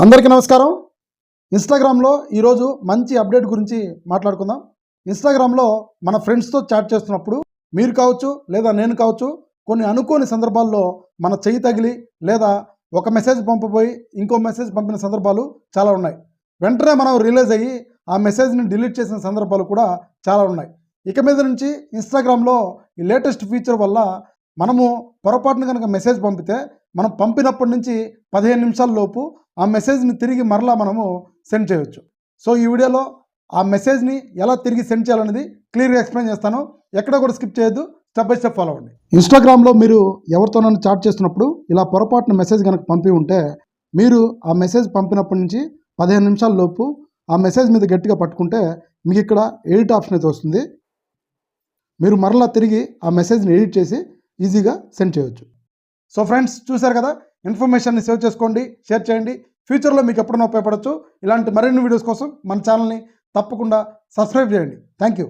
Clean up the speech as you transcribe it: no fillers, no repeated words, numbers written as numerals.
అందరికీ నమస్కారం. ఇన్స్టాగ్రామ్లో ఈరోజు మంచి అప్డేట్ గురించి మాట్లాడుకుందాం. ఇన్స్టాగ్రామ్లో మన ఫ్రెండ్స్తో చాట్ చేస్తున్నప్పుడు మీరు కావచ్చు లేదా నేను కావచ్చు కొన్ని అనుకోని సందర్భాల్లో మన చెయ్యి తగిలి లేదా ఒక మెసేజ్ పంపబోయి ఇంకో మెసేజ్ పంపిన సందర్భాలు చాలా ఉన్నాయి. వెంటనే మనం రియలైజ్ అయ్యి ఆ మెసేజ్ని డిలీట్ చేసిన సందర్భాలు కూడా చాలా ఉన్నాయి. ఇక మీద నుంచి ఇన్స్టాగ్రామ్లో ఈ లేటెస్ట్ ఫీచర్ వల్ల మనము పొరపాటున కనుక మెసేజ్ పంపితే మనం పంపినప్పటి నుంచి 15 నిమిషాల లోపు ఆ మెసేజ్ని తిరిగి మరలా మనము సెండ్ చేయవచ్చు. సో ఈ వీడియోలో ఆ మెసేజ్ని ఎలా తిరిగి సెండ్ చేయాలనేది క్లియర్గా ఎక్స్ప్లెయిన్ చేస్తాను. ఎక్కడ కూడా స్కిప్ చేయొద్దు, స్టెప్ బై స్టెప్ ఫాలో అవ్వండి. ఇన్స్టాగ్రామ్లో మీరు ఎవరితోనైనా చాట్ చేస్తున్నప్పుడు ఇలా పొరపాటున మెసేజ్ కనుక పంపి ఉంటే మీరు ఆ మెసేజ్ పంపినప్పటి నుంచి 15 నిమిషాల లోపు ఆ మెసేజ్ మీద గట్టిగా పట్టుకుంటే మీకు ఇక్కడ ఎడిట్ ఆప్షన్ అయితే వస్తుంది. మీరు మరలా తిరిగి ఆ మెసేజ్ని ఎడిట్ చేసి ఈజీగా సెండ్ చేయవచ్చు. సో ఫ్రెండ్స్, చూశారు కదా, ఇన్ఫర్మేషన్ని సేవ్ చేసుకోండి, షేర్ చేయండి. ఫ్యూచర్లో మీకు ఎప్పుడైనా ఉపయోగపడవచ్చు. ఇలాంటి మరిన్ని వీడియోస్ కోసం మన ఛానల్ని తప్పకుండా సబ్స్క్రైబ్ చేయండి. Thank you.